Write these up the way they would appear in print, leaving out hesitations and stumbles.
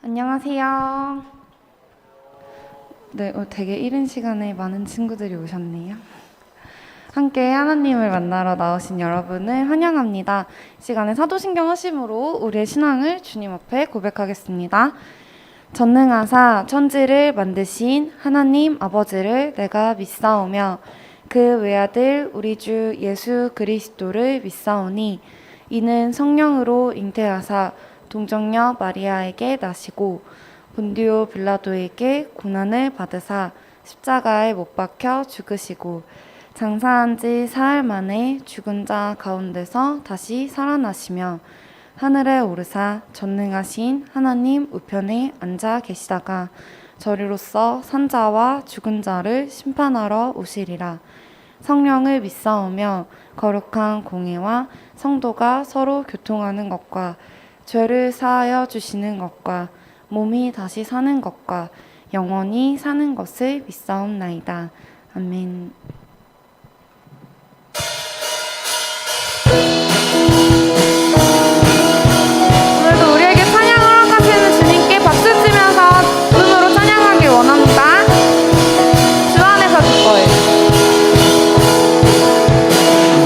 안녕하세요. 네, 되게 이른 시간에 많은 친구들이 오셨네요. 함께 하나님을 만나러 나오신 여러분을 환영합니다. 이 시간에 사도신경 하심으로 우리의 신앙을 주님 앞에 고백하겠습니다. 전능하사 천지를 만드신 하나님 아버지를 내가 믿사오며 그 외아들 우리 주 예수 그리스도를 믿사오니 이는 성령으로 잉태하사 동정녀 마리아에게 나시고 본디오 빌라도에게 고난을 받으사 십자가에 못 박혀 죽으시고 장사한 지 사흘 만에 죽은 자 가운데서 다시 살아나시며 하늘에 오르사 전능하신 하나님 우편에 앉아 계시다가 저리로서 산자와 죽은 자를 심판하러 오시리라. 성령을 믿사오며 거룩한 공회와 성도가 서로 교통하는 것과 죄를 사하여 주시는 것과 몸이 다시 사는 것과 영원히 사는 것을 믿사옵나이다. 아멘. 오늘도 우리에게 찬양을 허락하시는 주님께 박수 치면서 눈으로 찬양하길 원합니다. 주 안에서 기뻐해.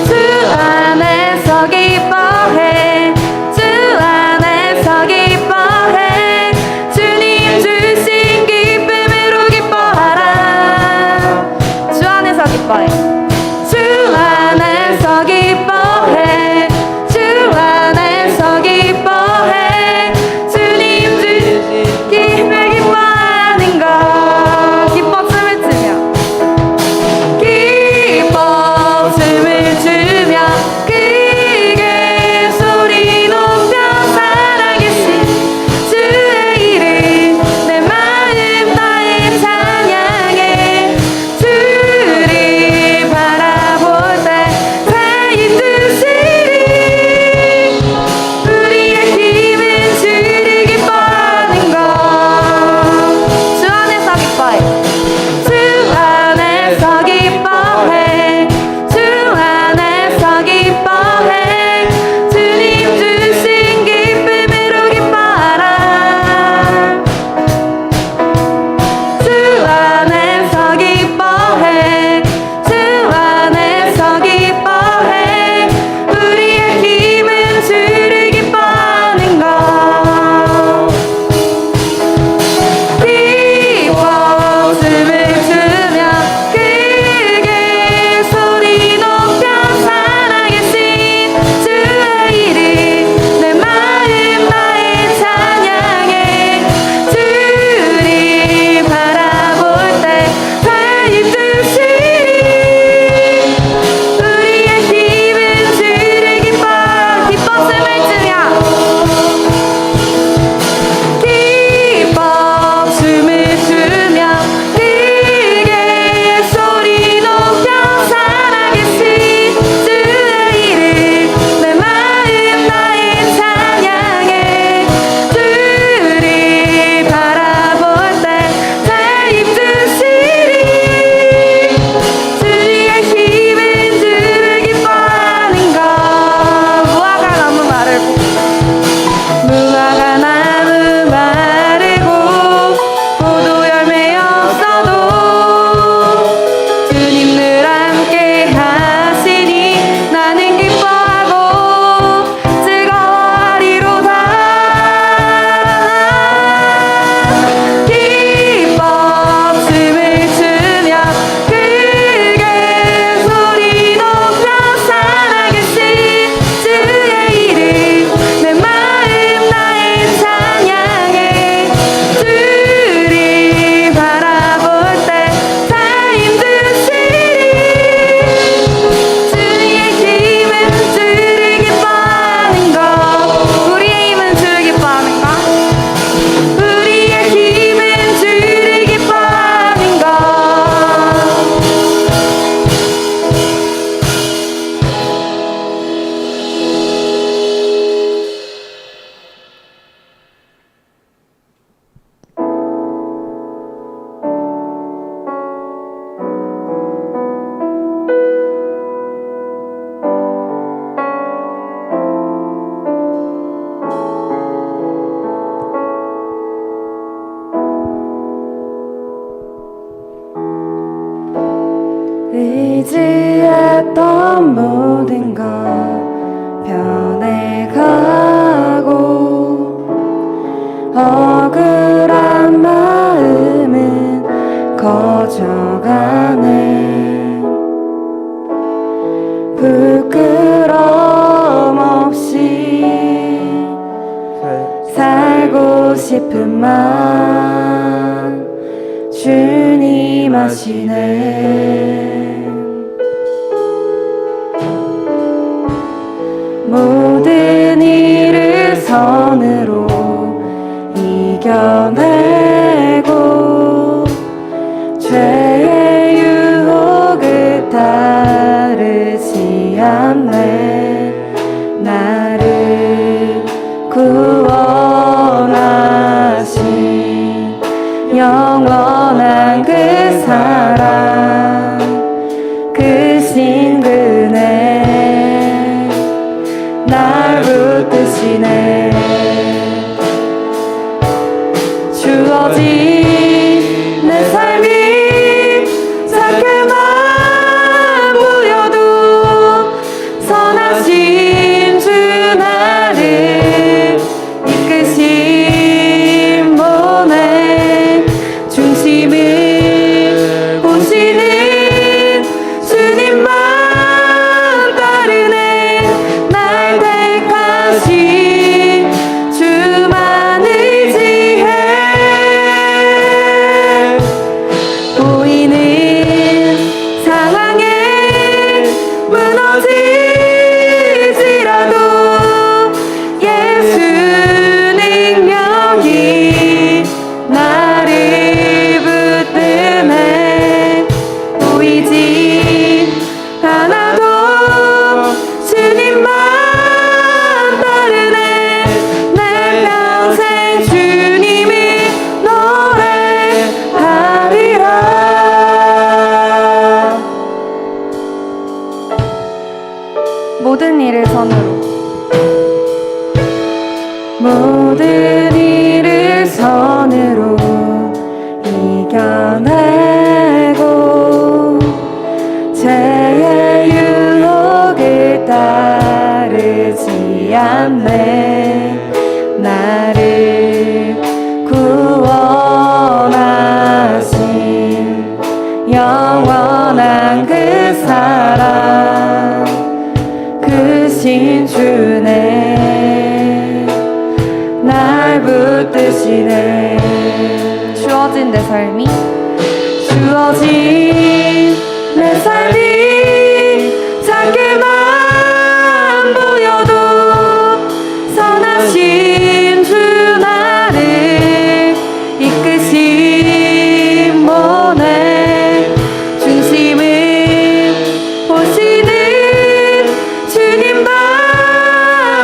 주 안에서 기뻐해. 주 안에서 기뻐해. 주님 주신 기쁨으로 기뻐하라. 주 안에서 기뻐해. 슬픔만 주님 아시네. 모든 일을 선으로 이겨내고 죄의 유혹을 따르지 않네. 나를 구원하신 영원한 그 사랑, 그 신그네 날 붙드시네. 주어진 내 삶이 작게만 보여도 선하신 주 나를 이끄신 분의 중심을 보시는 주님만 따르네. 날 택하신 주만 의지해. 보이는 상황에 무너지지라도 예수 능력이 나를 붙드네. 보이지 않아도 주님만 따르네. 내 평생 주님을 노래하리라. 모든 일을 선으로, 모든 일을 선으로 이겨내고 죄의 유혹을 따르지 않네. 나를 구원하신 영원한 그 사랑, 그 신주네 날 붙드시네. 주어진 내 삶이, 주어진 내 삶이 작게만 보여도 선하신 주 나를 이끄신 분의 중심을 보시는 주님만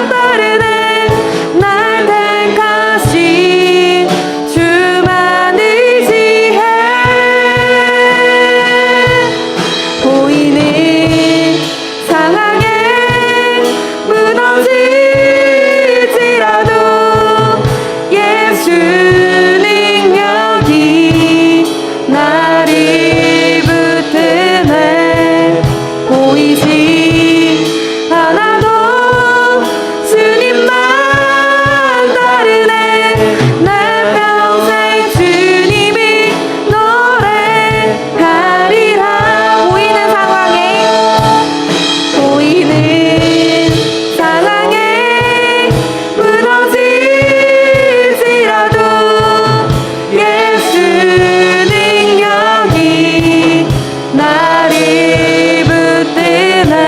따르네. 날 택하신 주만 의지해. 보이는 상황에 무너지지라도 예수 능력이 나를 붙드네. 보이지 않아도 주님만 따르네. 내 평생 주님을 노래하리라. 보이는 상황에 무너지지라도 예수 능력이 나를 붙드네.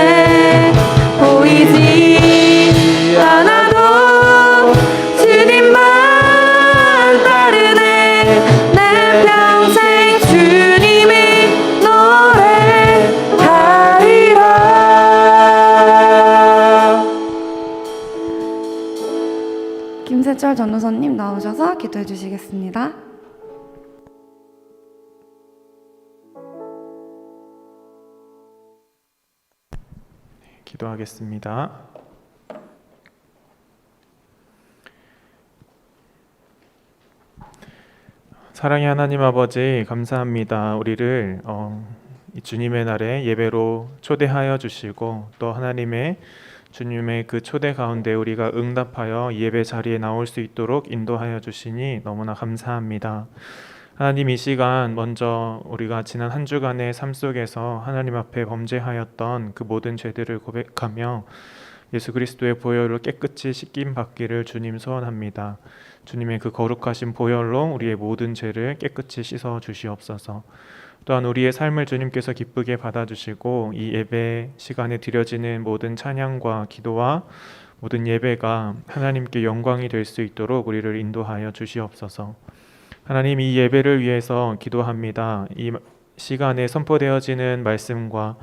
보이지 않아도 주님만 따르네. 내 평생 주님을 노래하리라. 김세철 전도사님 나오셔서 기도해 주시겠습니다. 기도하겠습니다. 사랑의 하나님 아버지, 감사합니다. 우리를 이 주님의 날에 예배로 초대하여 주시고 또 하나님의 주님의 그 초대 가운데 우리가 응답하여 예배 자리에 나올 수 있도록 인도하여 주시니 너무나 감사합니다. 하나님, 이 시간 먼저 우리가 지난 한 주간의 삶 속에서 하나님 앞에 범죄하였던 그 모든 죄들을 고백하며 예수 그리스도의 보혈로 깨끗이 씻김 받기를 주님 소원합니다. 주님의 그 거룩하신 보혈로 우리의 모든 죄를 깨끗이 씻어 주시옵소서. 또한 우리의 삶을 주님께서 기쁘게 받아주시고 이 예배 시간에 드려지는 모든 찬양과 기도와 모든 예배가 하나님께 영광이 될 수 있도록 우리를 인도하여 주시옵소서. 하나님, 이 예배를 위해서 기도합니다. 이 시간에 선포되어지는 말씀과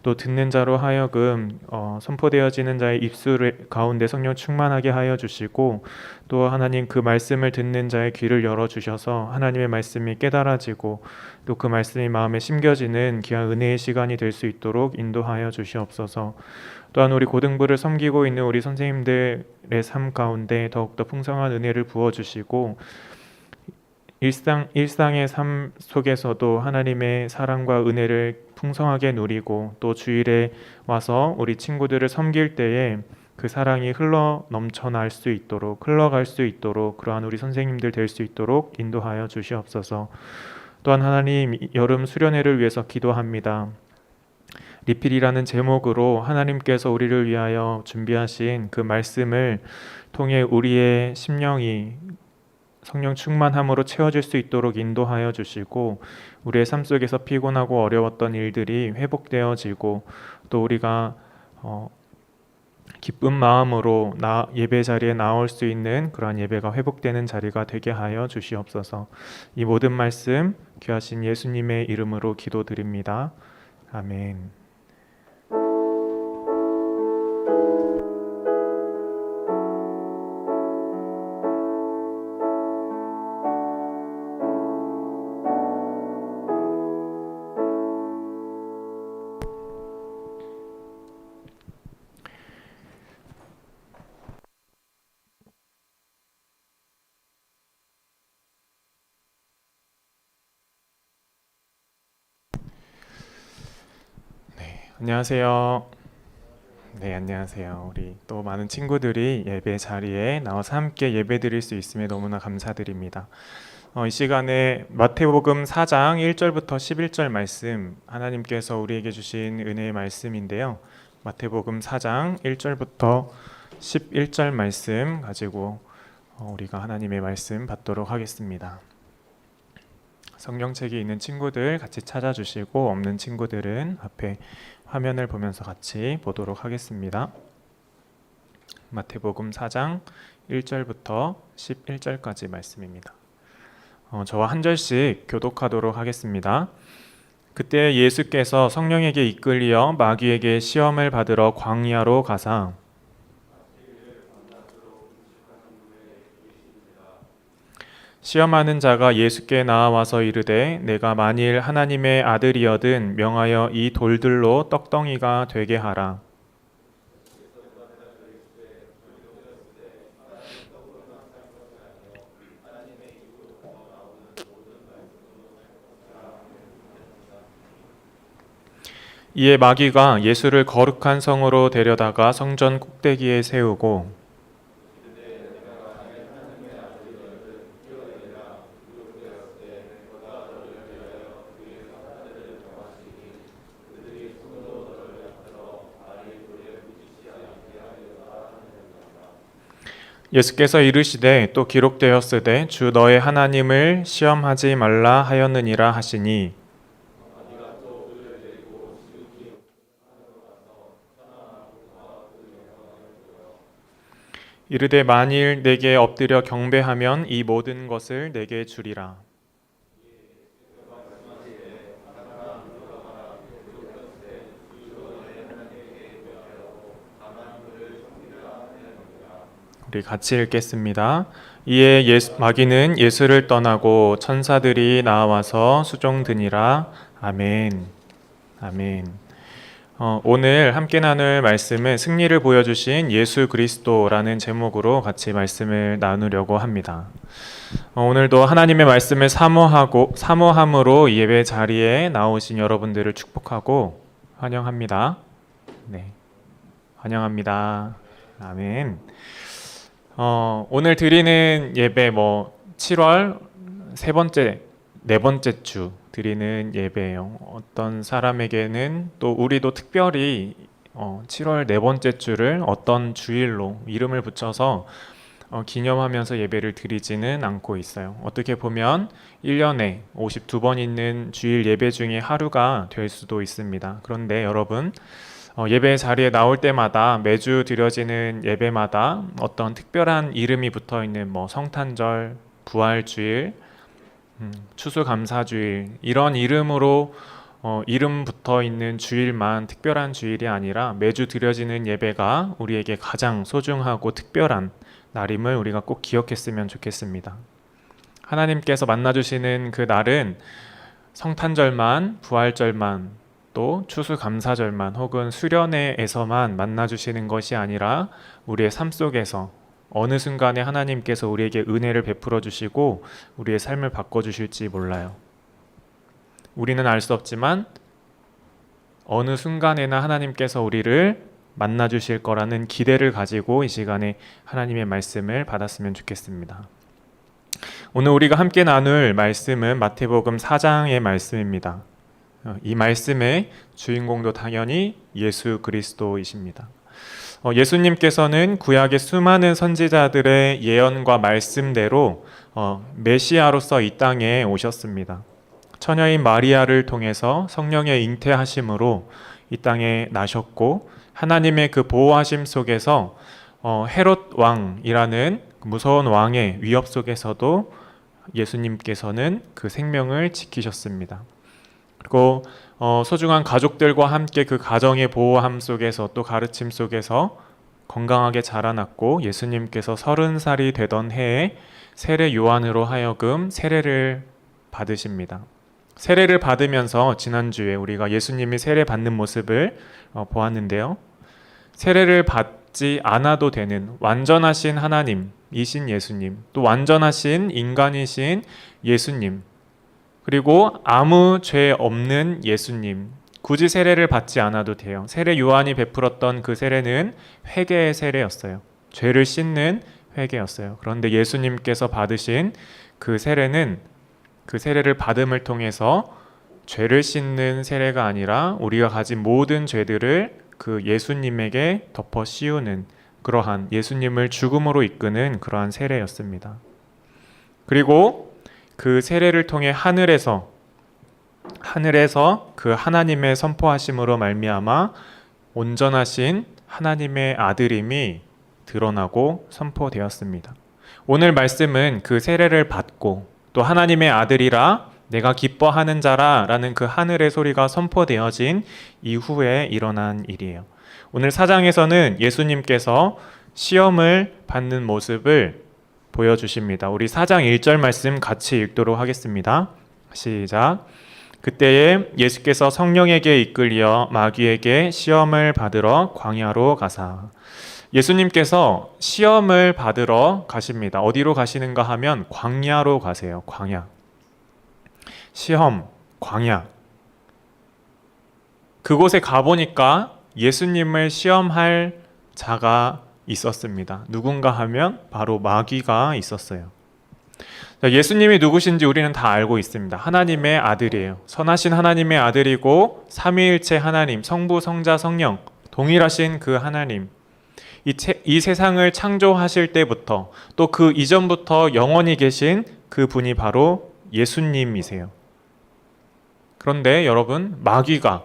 또 듣는 자로 하여금 선포되어지는 자의 입술 가운데 성령 충만하게 하여 주시고, 또 하나님 그 말씀을 듣는 자의 귀를 열어 주셔서 하나님의 말씀이 깨달아지고 또 그 말씀이 마음에 심겨지는 귀한 은혜의 시간이 될 수 있도록 인도하여 주시옵소서. 또한 우리 고등부를 섬기고 있는 우리 선생님들의 삶 가운데 더욱더 풍성한 은혜를 부어주시고, 일상의 삶 속에서도 하나님의 사랑과 은혜를 풍성하게 누리고, 또 주일에 와서 우리 친구들을 섬길 때에 그 사랑이 흘러갈 수 있도록 그러한 우리 선생님들 될 수 있도록 인도하여 주시옵소서. 또한 하나님, 여름 수련회를 위해서 기도합니다. 리필이라는 제목으로 하나님께서 우리를 위하여 준비하신 그 말씀을 통해 우리의 심령이 성령 충만함으로 채워질 수 있도록 인도하여 주시고, 우리의 삶 속에서 피곤하고 어려웠던 일들이 회복되어지고, 또 우리가 기쁜 마음으로 예배 자리에 나올 수 있는 그러한 예배가 회복되는 자리가 되게 하여 주시옵소서. 이 모든 말씀 귀하신 예수님의 이름으로 기도드립니다. 아멘. 안녕하세요. 네, 안녕하세요. 우리 또 많은 친구들이 예배 자리에 나와서 함께 예배 드릴 수 있음에 너무나 감사드립니다. 이 시간에 마태복음 4장 1절부터 11절 말씀, 하나님께서 우리에게 주신 은혜의 말씀인데요. 마태복음 4장 1절부터 11절 말씀 가지고 우리가 하나님의 말씀 받도록 하겠습니다. 성경책이 있는 친구들 같이 찾아주시고, 없는 친구들은 앞에 화면을 보면서 같이 보도록 하겠습니다. 마태복음 4장 1절부터 11절까지 말씀입니다. 저와 한 절씩 교독하도록 하겠습니다. 그때 예수께서 성령에게 이끌려 마귀에게 시험을 받으러 광야로 가사 시험하는 자가 예수께 나와서 이르되, 내가 만일 하나님의 아들이여든 명하여 이 돌들로 떡덩이가 되게 하라. 이에 마귀가 예수를 거룩한 성으로 데려다가 성전 꼭대기에 세우고 예수께서 이르시되, 또 기록되었으되 주 너의 하나님을 시험하지 말라 하였느니라 하시니, 이르되 만일 내게 엎드려 경배하면 이 모든 것을 내게 주리라. 우리 같이 읽겠습니다. 이에 마귀는 예수를 떠나고 천사들이 나와서 수종드니라. 아멘. 아멘. 오늘 함께 나눌 말씀은 승리를 보여주신 예수 그리스도라는 제목으로 같이 말씀을 나누려고 합니다. 오늘도 하나님의 말씀을 사모함으로 예배 자리에 나오신 여러분들을 축복하고 환영합니다. 네, 환영합니다. 아멘. 오늘 드리는 예배 7월 네 번째 주 드리는 예배예요. 어떤 사람에게는 또 우리도 특별히 7월 네 번째 주를 어떤 주일로 이름을 붙여서 기념하면서 예배를 드리지는 않고 있어요. 어떻게 보면 1년에 52번 있는 주일 예배 중에 하루가 될 수도 있습니다. 그런데 여러분, 예배 자리에 나올 때마다 매주 드려지는 예배마다 어떤 특별한 이름이 붙어 있는 성탄절, 부활주일, 추수감사주일 이런 이름으로 이름 붙어 있는 주일만 특별한 주일이 아니라 매주 드려지는 예배가 우리에게 가장 소중하고 특별한 날임을 우리가 꼭 기억했으면 좋겠습니다. 하나님께서 만나주시는 그 날은 성탄절만, 부활절만, 또 추수감사절만 혹은 수련회에서만 만나주시는 것이 아니라 우리의 삶 속에서 어느 순간에 하나님께서 우리에게 은혜를 베풀어 주시고 우리의 삶을 바꿔주실지 몰라요. 우리는 알 수 없지만 어느 순간에나 하나님께서 우리를 만나주실 거라는 기대를 가지고 이 시간에 하나님의 말씀을 받았으면 좋겠습니다. 오늘 우리가 함께 나눌 말씀은 마태복음 4장의 말씀입니다. 이 말씀의 주인공도 당연히 예수 그리스도이십니다. 예수님께서는 구약의 수많은 선지자들의 예언과 말씀대로 메시아로서 이 땅에 오셨습니다. 처녀인 마리아를 통해서 성령의 잉태하심으로 이 땅에 나셨고 하나님의 그 보호하심 속에서 헤롯 왕이라는 무서운 왕의 위협 속에서도 예수님께서는 그 생명을 지키셨습니다. 그리고 소중한 가족들과 함께 그 가정의 보호함 속에서 또 가르침 속에서 건강하게 자라났고 예수님께서 30살이 되던 해에 세례 요한으로 하여금 세례를 받으십니다. 세례를 받으면서 지난주에 우리가 예수님이 세례 받는 모습을 보았는데요. 세례를 받지 않아도 되는 완전하신 하나님이신 예수님, 또 완전하신 인간이신 예수님, 그리고 아무 죄 없는 예수님, 굳이 세례를 받지 않아도 돼요. 세례 요한이 베풀었던 그 세례는 회개의 세례였어요. 죄를 씻는 회개였어요. 그런데 예수님께서 받으신 그 세례는 그 세례를 받음을 통해서 죄를 씻는 세례가 아니라 우리가 가진 모든 죄들을 그 예수님에게 덮어 씌우는 그러한 예수님을 죽음으로 이끄는 그러한 세례였습니다. 그리고 그 세례를 통해 하늘에서 그 하나님의 선포하심으로 말미암아 온전하신 하나님의 아들임이 드러나고 선포되었습니다. 오늘 말씀은 그 세례를 받고 또 하나님의 아들이라 내가 기뻐하는 자라 라는 그 하늘의 소리가 선포되어진 이후에 일어난 일이에요. 오늘 4장에서는 예수님께서 시험을 받는 모습을 보여주십니다. 우리 4장 1절 말씀 같이 읽도록 하겠습니다. 시작. 그때에 예수께서 성령에게 이끌려 마귀에게 시험을 받으러 광야로 가사. 예수님께서 시험을 받으러 가십니다. 어디로 가시는가 하면 광야로 가세요. 광야. 시험, 광야. 그곳에 가보니까 예수님을 시험할 자가 있었습니다. 누군가 하면 바로 마귀가 있었어요. 예수님이 누구신지 우리는 다 알고 있습니다. 하나님의 아들이에요. 선하신 하나님의 아들이고 삼위일체 하나님, 성부, 성자, 성령 동일하신 그 하나님. 이 세상을 창조하실 때부터 또 그 이전부터 영원히 계신 그 분이 바로 예수님이세요. 그런데 여러분, 마귀가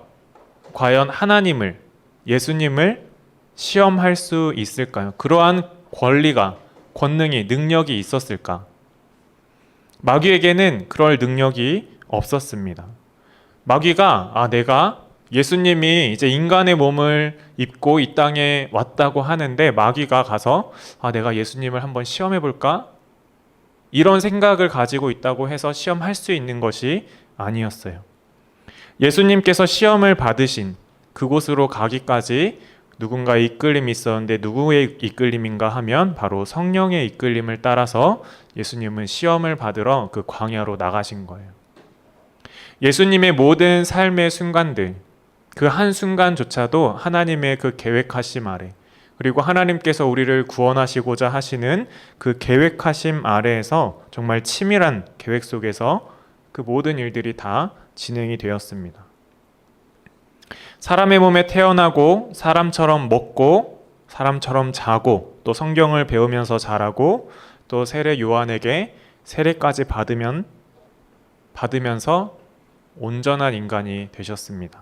과연 하나님을, 예수님을 시험할 수 있을까요? 그러한 권리가, 권능이, 능력이 있었을까? 마귀에게는 그럴 능력이 없었습니다. 마귀가 내가 예수님이 이제 인간의 몸을 입고 이 땅에 왔다고 하는데 마귀가 가서 내가 예수님을 한번 시험해 볼까? 이런 생각을 가지고 있다고 해서 시험할 수 있는 것이 아니었어요. 예수님께서 시험을 받으신 그곳으로 가기까지 누군가의 이끌림이 있었는데 누구의 이끌림인가 하면 바로 성령의 이끌림을 따라서 예수님은 시험을 받으러 그 광야로 나가신 거예요. 예수님의 모든 삶의 순간들, 그 한순간조차도 하나님의 그 계획하심 아래, 그리고 하나님께서 우리를 구원하시고자 하시는 그 계획하심 아래에서 정말 치밀한 계획 속에서 그 모든 일들이 다 진행이 되었습니다. 사람의 몸에 태어나고 사람처럼 먹고 사람처럼 자고 또 성경을 배우면서 자라고 또 세례 요한에게 세례까지 받으면서 온전한 인간이 되셨습니다.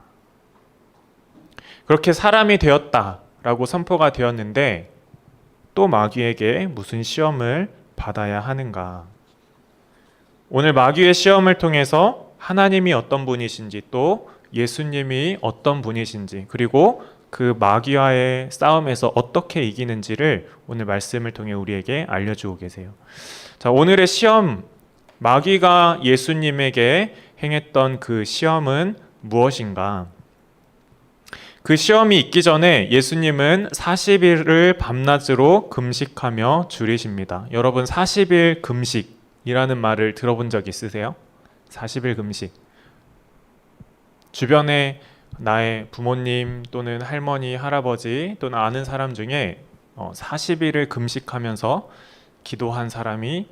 그렇게 사람이 되었다라고 선포가 되었는데 또 마귀에게 무슨 시험을 받아야 하는가? 오늘 마귀의 시험을 통해서 하나님이 어떤 분이신지 또 예수님이 어떤 분이신지 그리고 그 마귀와의 싸움에서 어떻게 이기는지를 오늘 말씀을 통해 우리에게 알려주고 계세요. 자, 오늘의 시험, 마귀가 예수님에게 행했던 그 시험은 무엇인가? 그 시험이 있기 전에 예수님은 40일을 밤낮으로 금식하며 줄이십니다. 여러분 40일 금식이라는 말을 들어본 적 있으세요? 40일 금식. 주변에 나의 부모님 또는 할머니, 할아버지 또는 아는 사람 중에 40일을 금식하면서 기도한 사람이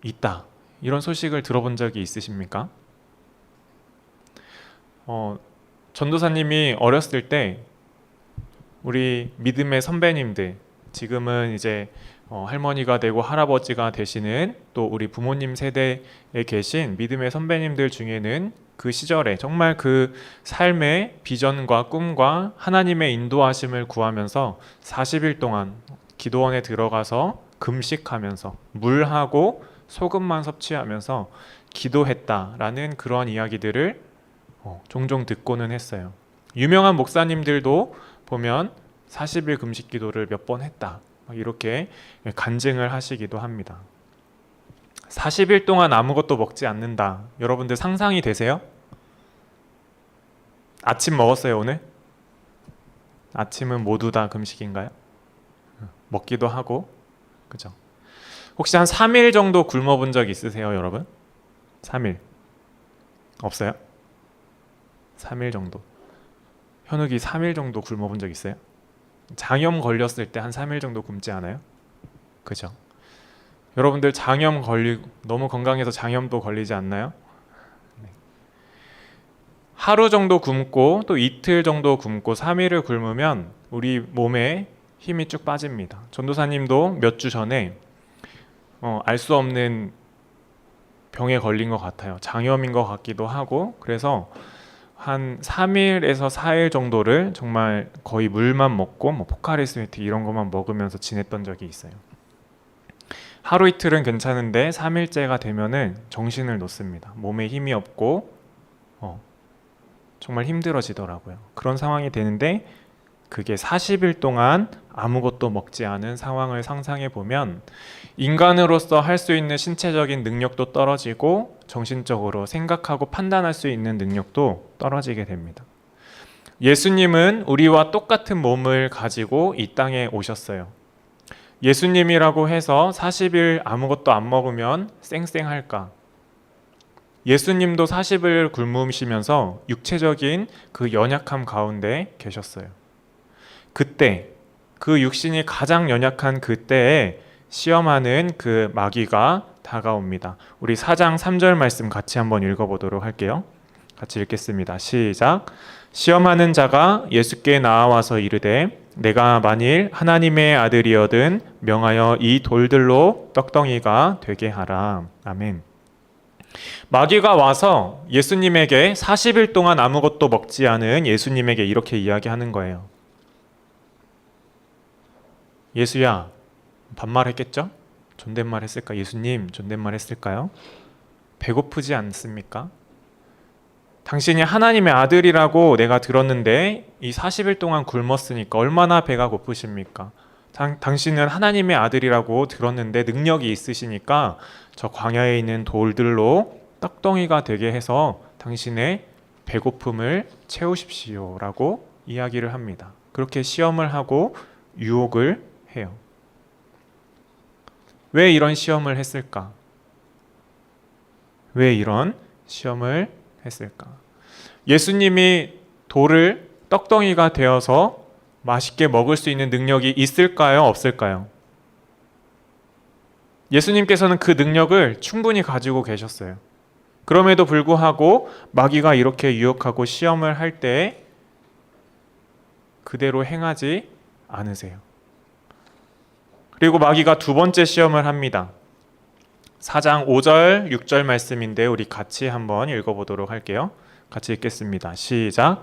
있다. 이런 소식을 들어본 적이 있으십니까? 전도사님이 어렸을 때 우리 믿음의 선배님들, 지금은 이제 할머니가 되고 할아버지가 되시는 또 우리 부모님 세대에 계신 믿음의 선배님들 중에는 그 시절에 정말 그 삶의 비전과 꿈과 하나님의 인도하심을 구하면서 40일 동안 기도원에 들어가서 금식하면서 물하고 소금만 섭취하면서 기도했다라는 그런 이야기들을 종종 듣고는 했어요. 유명한 목사님들도 보면 40일 금식 기도를 몇 번 했다 이렇게 간증을 하시기도 합니다. 40일 동안 아무것도 먹지 않는다. 여러분들 상상이 되세요? 아침 먹었어요 오늘? 아침은 모두 다 금식인가요? 먹기도 하고 그죠? 혹시 한 3일 정도 굶어본 적 있으세요 여러분? 3일 없어요? 3일 정도. 현욱이 3일 정도 굶어본 적 있어요? 장염 걸렸을 때 한 3일 정도 굶지 않아요? 그죠? 여러분들 장염 너무 건강해서 장염도 걸리지 않나요? 네. 하루 정도 굶고 또 이틀 정도 굶고 3일을 굶으면 우리 몸에 힘이 쭉 빠집니다. 전도사님도 몇 주 전에 알 수 없는 병에 걸린 것 같아요. 장염인 것 같기도 하고 그래서 한 3일에서 4일 정도를 정말 거의 물만 먹고 포카리 스웨트 이런 것만 먹으면서 지냈던 적이 있어요. 하루 이틀은 괜찮은데 3일째가 되면은 정신을 놓습니다. 몸에 힘이 없고 정말 힘들어지더라고요. 그런 상황이 되는데 그게 40일 동안 아무것도 먹지 않은 상황을 상상해 보면 인간으로서 할 수 있는 신체적인 능력도 떨어지고 정신적으로 생각하고 판단할 수 있는 능력도 떨어지게 됩니다. 예수님은 우리와 똑같은 몸을 가지고 이 땅에 오셨어요. 예수님이라고 해서 40일 아무것도 안 먹으면 쌩쌩할까? 예수님도 40일 굶으시면서 육체적인 그 연약함 가운데 계셨어요. 그때 그 육신이 가장 연약한 그때에 시험하는 그 마귀가 다가옵니다. 우리 4장 3절 말씀 같이 한번 읽어보도록 할게요. 같이 읽겠습니다. 시작. 시험하는 자가 예수께 나와서 이르되 내가 만일 하나님의 아들이어든 명하여 이 돌들로 떡덩이가 되게 하라. 아멘. 마귀가 와서 예수님에게 40일 동안 아무것도 먹지 않은 예수님에게 이렇게 이야기하는 거예요. 예수야, 반말했겠죠? 존댓말 했을까? 예수님, 존댓말 했을까요? 배고프지 않습니까? 당신이 하나님의 아들이라고 내가 들었는데 이 40일 동안 굶었으니까 얼마나 배가 고프십니까? 당신은 하나님의 아들이라고 들었는데 능력이 있으시니까 저 광야에 있는 돌들로 떡덩이가 되게 해서 당신의 배고픔을 채우십시오 라고 이야기를 합니다. 그렇게 시험을 하고 유혹을 해요. 왜 이런 시험을 했을까? 왜 이런 시험을 했을까? 예수님이 돌을 떡덩이가 되어서 맛있게 먹을 수 있는 능력이 있을까요? 없을까요? 예수님께서는 그 능력을 충분히 가지고 계셨어요. 그럼에도 불구하고 마귀가 이렇게 유혹하고 시험을 할 때 그대로 행하지 않으세요. 그리고 마귀가 두 번째 시험을 합니다. 4장 5절, 6절 말씀인데 우리 같이 한번 읽어보도록 할게요. 같이 읽겠습니다. 시작.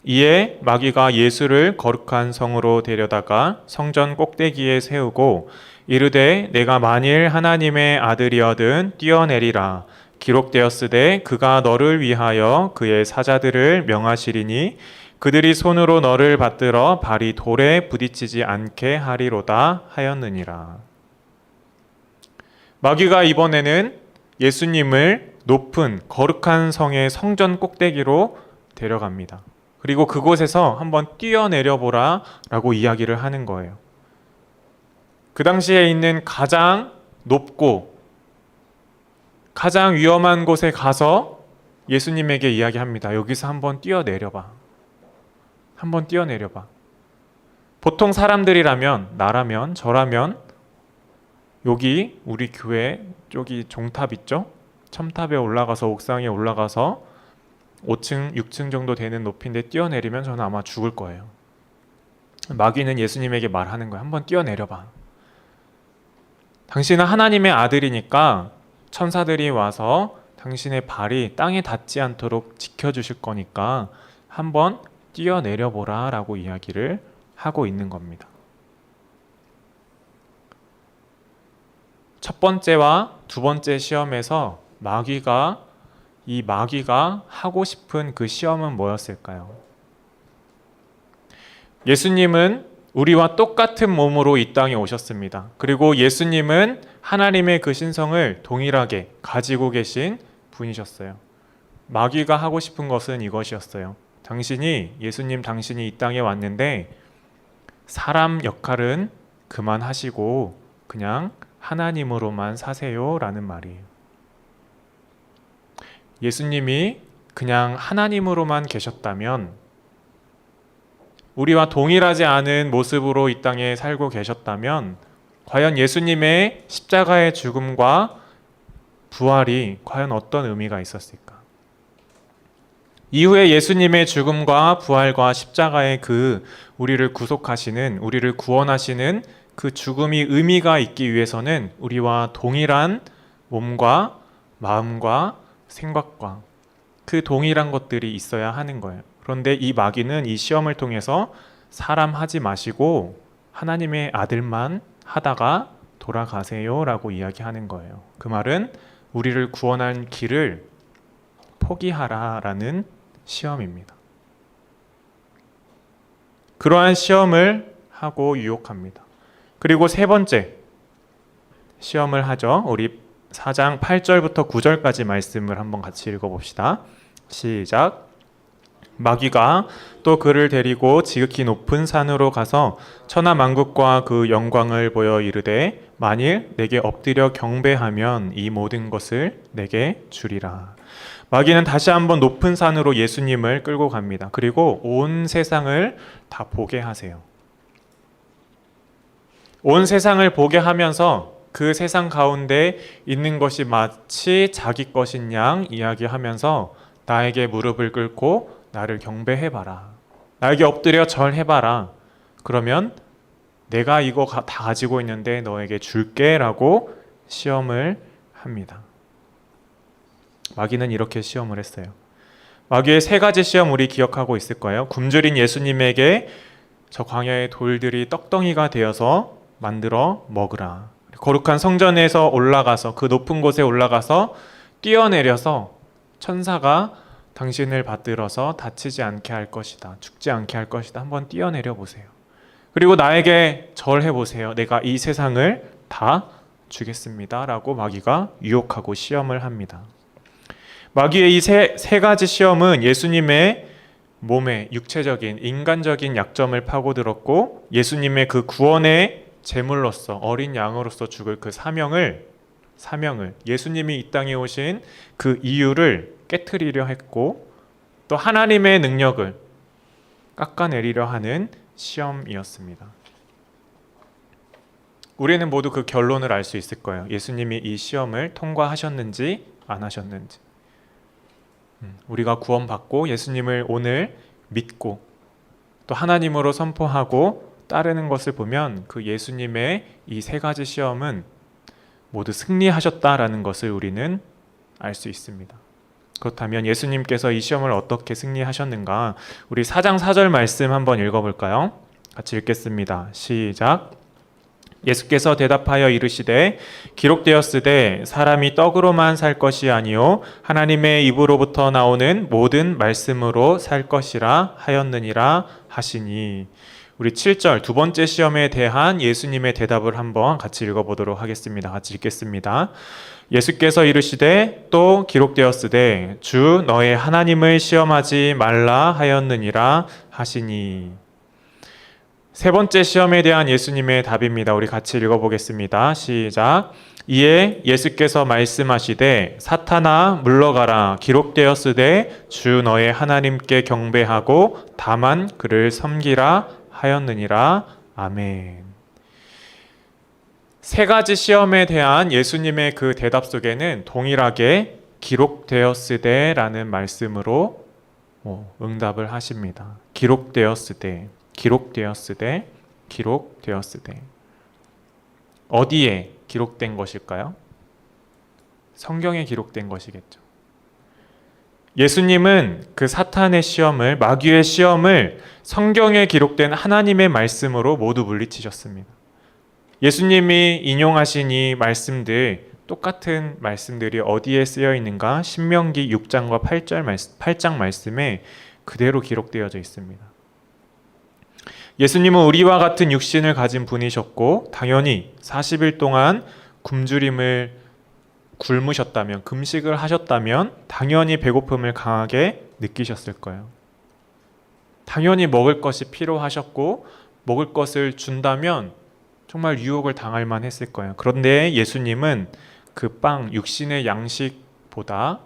이에 마귀가 예수를 거룩한 성으로 데려다가 성전 꼭대기에 세우고 이르되 내가 만일 하나님의 아들이어든 뛰어내리라. 기록되었으되 그가 너를 위하여 그의 사자들을 명하시리니 그들이 손으로 너를 받들어 발이 돌에 부딪히지 않게 하리로다 하였느니라. 마귀가 이번에는 예수님을 높은 거룩한 성의 성전 꼭대기로 데려갑니다. 그리고 그곳에서 한번 뛰어내려 보라 라고 이야기를 하는 거예요. 그 당시에 있는 가장 높고 가장 위험한 곳에 가서 예수님에게 이야기합니다. 여기서 한번 뛰어내려봐. 한번 뛰어내려봐. 보통 사람들이라면, 나라면, 저라면 여기 우리 교회 저기 종탑 있죠? 첨탑에 올라가서 옥상에 올라가서 5층, 6층 정도 되는 높이인데 뛰어내리면 저는 아마 죽을 거예요. 마귀는 예수님에게 말하는 거예요. 한번 뛰어내려봐. 당신은 하나님의 아들이니까 천사들이 와서 당신의 발이 땅에 닿지 않도록 지켜주실 거니까 한번 뛰어내려보라 라고 이야기를 하고 있는 겁니다. 첫 번째와 두 번째 시험에서 마귀가 하고 싶은 그 시험은 뭐였을까요? 예수님은 우리와 똑같은 몸으로 이 땅에 오셨습니다. 그리고 예수님은 하나님의 그 신성을 동일하게 가지고 계신 분이셨어요. 마귀가 하고 싶은 것은 이것이었어요. 예수님 당신이 이 땅에 왔는데 사람 역할은 그만하시고 그냥 하나님으로만 사세요 라는 말이에요. 예수님이 그냥 하나님으로만 계셨다면, 우리와 동일하지 않은 모습으로 이 땅에 살고 계셨다면 과연 예수님의 십자가의 죽음과 부활이 과연 어떤 의미가 있었을까? 이후에 예수님의 죽음과 부활과 십자가의 그 우리를 구속하시는, 우리를 구원하시는 그 죽음이 의미가 있기 위해서는 우리와 동일한 몸과 마음과 생각과 그 동일한 것들이 있어야 하는 거예요. 그런데 이 마귀는 이 시험을 통해서 사람 하지 마시고 하나님의 아들만 하다가 돌아가세요 라고 이야기하는 거예요. 그 말은 우리를 구원한 길을 포기하라 라는 시험입니다. 그러한 시험을 하고 유혹합니다. 그리고 세 번째 시험을 하죠. 우리 4장 8절부터 9절까지 말씀을 한번 같이 읽어봅시다. 시작. 마귀가 또 그를 데리고 지극히 높은 산으로 가서 천하 만국과 그 영광을 보여 이르되 만일 내게 엎드려 경배하면 이 모든 것을 내게 주리라. 마귀는 다시 한번 높은 산으로 예수님을 끌고 갑니다. 그리고 온 세상을 다 보게 하세요. 온 세상을 보게 하면서 그 세상 가운데 있는 것이 마치 자기 것인 양 이야기하면서 나에게 무릎을 꿇고 나를 경배해봐라. 나에게 엎드려 절해봐라. 그러면 내가 이거 다 가지고 있는데 너에게 줄게 라고 시험을 합니다. 마귀는 이렇게 시험을 했어요. 마귀의 세 가지 시험 우리 기억하고 있을 거예요. 굶주린 예수님에게 저 광야의 돌들이 떡덩이가 되어서 만들어 먹으라. 거룩한 성전에서 올라가서 그 높은 곳에 올라가서 뛰어내려서 천사가 당신을 받들어서 다치지 않게 할 것이다. 죽지 않게 할 것이다. 한번 뛰어내려 보세요. 그리고 나에게 절해 보세요. 내가 이 세상을 다 주겠습니다. 라고 마귀가 유혹하고 시험을 합니다. 마귀의 이 세 가지 시험은 예수님의 몸의 육체적인 인간적인 약점을 파고들었고 예수님의 그 구원의 제물로서 어린 양으로서 죽을 그 사명을 예수님이 이 땅에 오신 그 이유를 깨트리려 했고 또 하나님의 능력을 깎아내리려 하는 시험이었습니다. 우리는 모두 그 결론을 알 수 있을 거예요. 예수님이 이 시험을 통과하셨는지 안 하셨는지. 우리가 구원받고 예수님을 오늘 믿고 또 하나님으로 선포하고 따르는 것을 보면 그 예수님의 이 세 가지 시험은 모두 승리하셨다라는 것을 우리는 알 수 있습니다. 그렇다면 예수님께서 이 시험을 어떻게 승리하셨는가? 우리 4장 4절 말씀 한번 읽어볼까요? 같이 읽겠습니다. 시작. 예수께서 대답하여 이르시되 기록되었으되 사람이 떡으로만 살 것이 아니요 하나님의 입으로부터 나오는 모든 말씀으로 살 것이라 하였느니라 하시니. 우리 7절 두 번째 시험에 대한 예수님의 대답을 한번 같이 읽어보도록 하겠습니다. 같이 읽겠습니다. 예수께서 이르시되 또 기록되었으되 주 너의 하나님을 시험하지 말라 하였느니라 하시니. 세 번째 시험에 대한 예수님의 답입니다. 우리 같이 읽어보겠습니다. 시작. 이에 예수께서 말씀하시되 사탄아 물러가라 기록되었으되 주 너의 하나님께 경배하고 다만 그를 섬기라 하였느니라. 아멘. 세 가지 시험에 대한 예수님의 그 대답 속에는 동일하게 기록되었으되 라는 말씀으로 응답을 하십니다. 기록되었으되, 기록되었으되, 기록되었으되. 어디에 기록된 것일까요? 성경에 기록된 것이겠죠. 예수님은 그 사탄의 시험을, 마귀의 시험을 성경에 기록된 하나님의 말씀으로 모두 물리치셨습니다. 예수님이 인용하신 이 말씀들, 똑같은 말씀들이 어디에 쓰여 있는가? 신명기 6장과 8장 말씀에 그대로 기록되어져 있습니다. 예수님은 우리와 같은 육신을 가진 분이셨고 당연히 40일 동안 굶주림을 굶으셨다면, 금식을 하셨다면 당연히 배고픔을 강하게 느끼셨을 거예요. 당연히 먹을 것이 필요하셨고 먹을 것을 준다면 정말 유혹을 당할 만했을 거예요. 그런데 예수님은 그 빵, 육신의 양식보다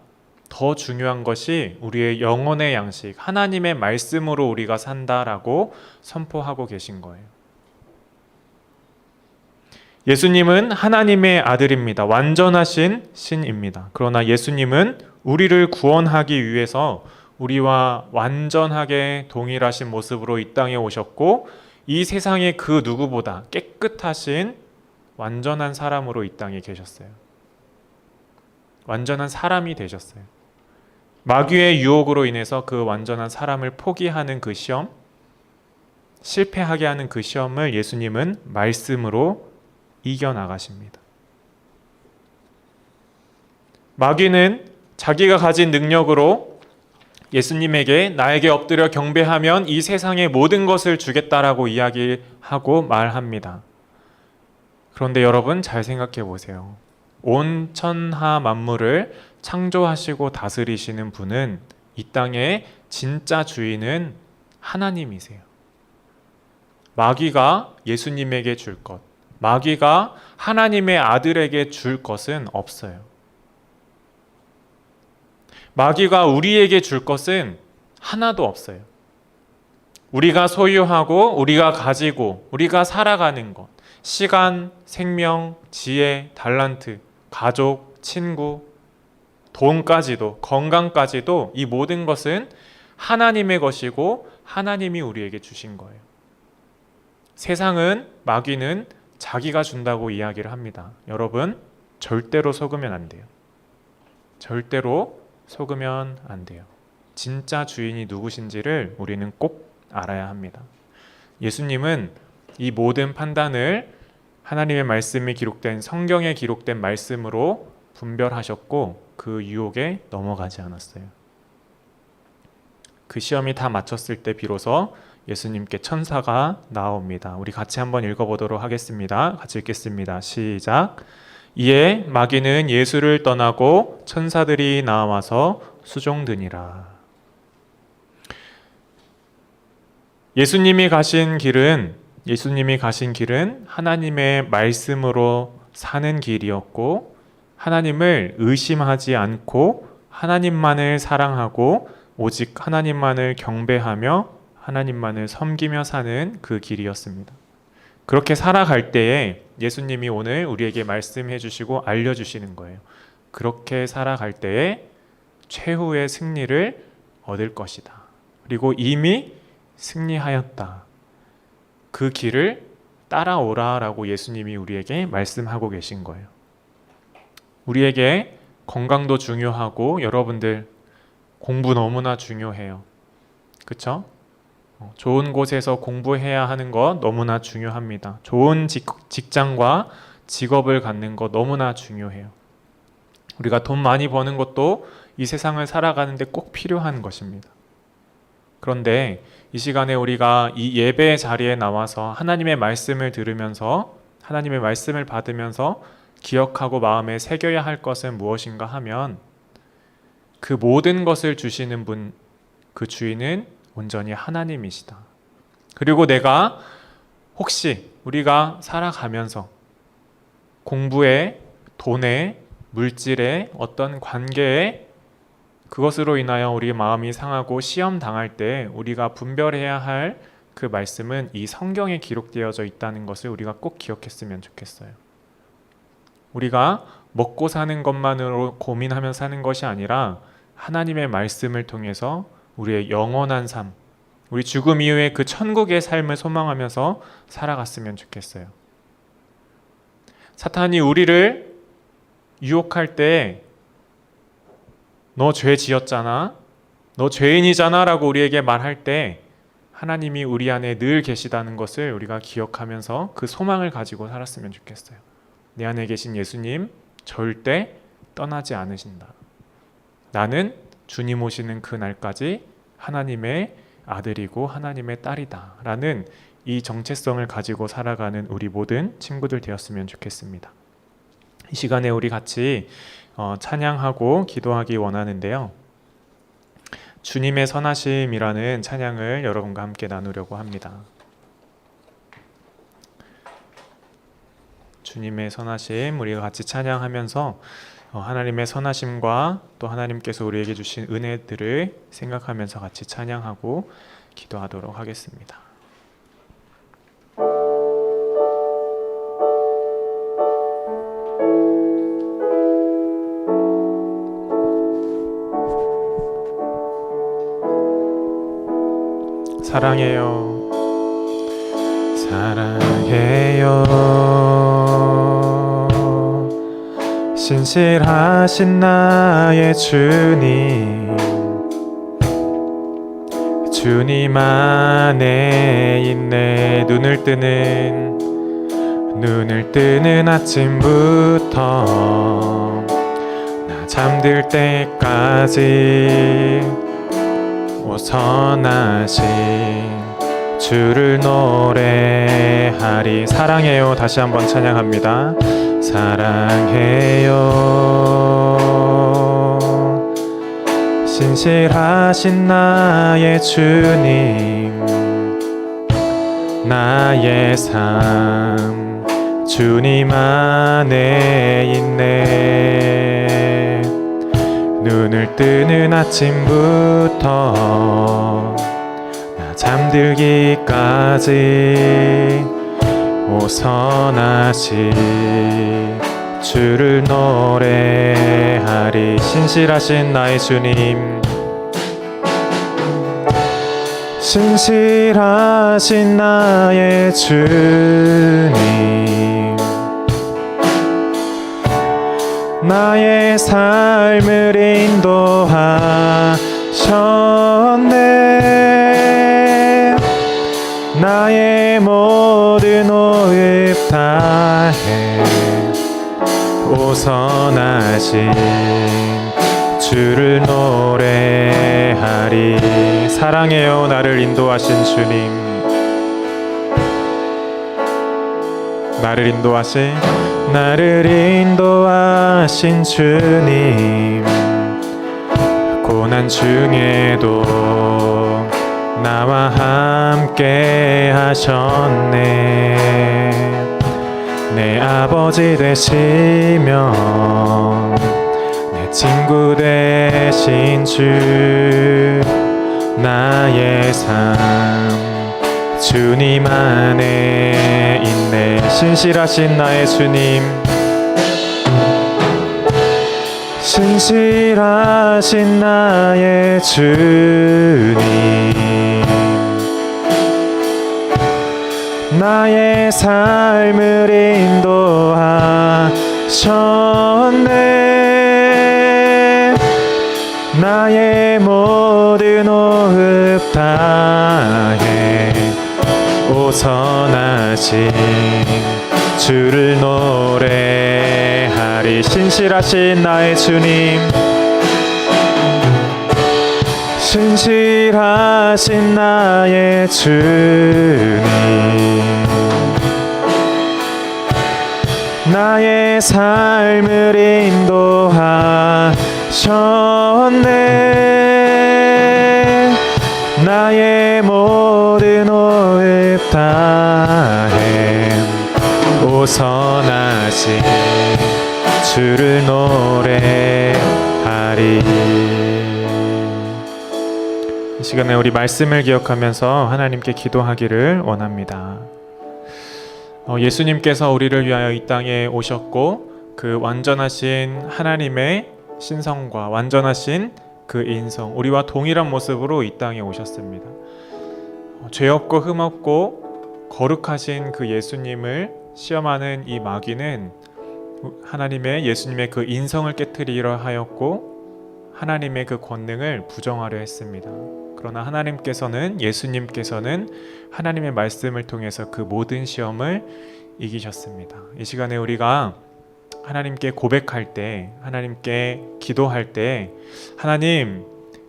더 중요한 것이 우리의 영혼의 양식, 하나님의 말씀으로 우리가 산다라고 선포하고 계신 거예요. 예수님은 하나님의 아들입니다. 완전하신 신입니다. 그러나 예수님은 우리를 구원하기 위해서 우리와 완전하게 동일하신 모습으로 이 땅에 오셨고 이 세상의 그 누구보다 깨끗하신 완전한 사람으로 이 땅에 계셨어요. 완전한 사람이 되셨어요. 마귀의 유혹으로 인해서 그 완전한 사람을 포기하는 그 시험, 실패하게 하는 그 시험을 예수님은 말씀으로 이겨나가십니다. 마귀는 자기가 가진 능력으로 예수님에게 나에게 엎드려 경배하면 이 세상의 모든 것을 주겠다라고 이야기하고 말합니다. 그런데 여러분 잘 생각해 보세요. 온 천하 만물을 창조하시고 다스리시는 분은 이 땅의 진짜 주인은 하나님이세요. 마귀가 예수님에게 줄 것, 마귀가 하나님의 아들에게 줄 것은 없어요. 마귀가 우리에게 줄 것은 하나도 없어요. 우리가 소유하고 우리가 가지고 우리가 살아가는 것, 시간, 생명, 지혜, 달란트, 가족, 친구, 돈까지도, 건강까지도 이 모든 것은 하나님의 것이고 하나님이 우리에게 주신 거예요. 세상은, 마귀는 자기가 준다고 이야기를 합니다. 여러분, 절대로 속으면 안 돼요. 절대로 속으면 안 돼요. 진짜 주인이 누구신지를 우리는 꼭 알아야 합니다. 예수님은 이 모든 판단을 하나님의 말씀이 기록된, 성경에 기록된 말씀으로 분별하셨고 그 유혹에 넘어가지 않았어요. 그 시험이 다 마쳤을 때 비로소 예수님께 천사가 나옵니다. 우리 같이 한번 읽어보도록 하겠습니다. 같이 읽겠습니다. 시작. 이에 마귀는 예수를 떠나고 천사들이 나와서 수종드니라. 예수님이 가신 길은 하나님의 말씀으로 사는 길이었고 하나님을 의심하지 않고 하나님만을 사랑하고 오직 하나님만을 경배하며 하나님만을 섬기며 사는 그 길이었습니다. 그렇게 살아갈 때에 예수님이 오늘 우리에게 말씀해 주시고 알려주시는 거예요. 그렇게 살아갈 때에 최후의 승리를 얻을 것이다. 그리고 이미 승리하였다. 그 길을 따라오라라고 예수님이 우리에게 말씀하고 계신 거예요. 우리에게 건강도 중요하고 여러분들 공부 너무나 중요해요. 그쵸? 좋은 곳에서 공부해야 하는 것 너무나 중요합니다. 좋은 직장과 직업을 갖는 것 너무나 중요해요. 우리가 돈 많이 버는 것도 이 세상을 살아가는데 꼭 필요한 것입니다. 그런데 이 시간에 우리가 이 예배의 자리에 나와서 하나님의 말씀을 들으면서 하나님의 말씀을 받으면서 기억하고 마음에 새겨야 할 것은 무엇인가 하면 그 모든 것을 주시는 분, 그 주인은 온전히 하나님이시다. 그리고 내가 혹시 우리가 살아가면서 공부에, 돈에, 물질에, 어떤 관계에 그것으로 인하여 우리 마음이 상하고 시험 당할 때 우리가 분별해야 할 그 말씀은 이 성경에 기록되어져 있다는 것을 우리가 꼭 기억했으면 좋겠어요. 우리가 먹고 사는 것만으로 고민하며 사는 것이 아니라 하나님의 말씀을 통해서 우리의 영원한 삶, 우리 죽음 이후에 그 천국의 삶을 소망하면서 살아갔으면 좋겠어요. 사탄이 우리를 유혹할 때 너 죄 지었잖아, 너 죄인이잖아 라고 우리에게 말할 때 하나님이 우리 안에 늘 계시다는 것을 우리가 기억하면서 그 소망을 가지고 살았으면 좋겠어요. 내 안에 계신 예수님 절대 떠나지 않으신다. 나는 주님 오시는 그 날까지 하나님의 아들이고 하나님의 딸이다 라는 이 정체성을 가지고 살아가는 우리 모든 친구들 되었으면 좋겠습니다. 이 시간에 우리 같이 찬양하고 기도하기 원하는데요. 주님의 선하심이라는 찬양을 여러분과 함께 나누려고 합니다. 주님의 선하심, 우리가 같이 찬양하면서 하나님의 선하심과 또 하나님께서 우리에게 주신 은혜들을 생각하면서 같이 찬양하고 기도하도록 하겠습니다. 사랑해요. 사랑해요. 신실하신 나의 주님, 주님 안에 있네. 눈을 뜨는 아침부터 나 잠들 때까지 선하신 주를 노래하리. 사랑해요. 다시 한번 찬양합니다. 사랑해요. 신실하신 나의 주님, 나의 삶 주님 안에 있네. 눈을 뜨는 아침부터 나 잠들기까지 오선하신 주를 노래하리. 신실하신 나의 주님, 신실하신 나의 주님, 나의 삶을 인도하셨네. 나의 모든 호흡 다해 오선하신 주를 노래하리. 사랑해요. 나를 인도하신 주님, 나를 인도하신 주님, 고난 중에도 나와 함께 하셨네. 내 아버지 되시며 내 친구 되신 주, 나의 삶 주님 안에 있네. 신실하신 나의 주님, 신실하신 나의 주님, 나의 삶을 인도하셨네. 나의 모든 호흡 다해 오선하신 주를 노래하리. 신실하신 나의 주님, 신실하신 나의 주님, 나의 삶을 인도하셨네. 나의 모든 호흡 다해 오선하신 주를 노래하리. 이 시간에 우리 말씀을 기억하면서 하나님께 기도하기를 원합니다. 예수님께서 우리를 위하여 이 땅에 오셨고 그 완전하신 하나님의 신성과 완전하신 그 인성, 우리와 동일한 모습으로 이 땅에 오셨습니다. 죄 없고 흠 없고 거룩하신 그 예수님을 시험하는 이 마귀는 예수님의 그 인성을 깨트리려 하였고 하나님의 그 권능을 부정하려 했습니다. 그러나 예수님께서는 하나님의 말씀을 통해서 그 모든 시험을 이기셨습니다. 이 시간에 우리가 하나님께 고백할 때, 하나님께 기도할 때, 하나님,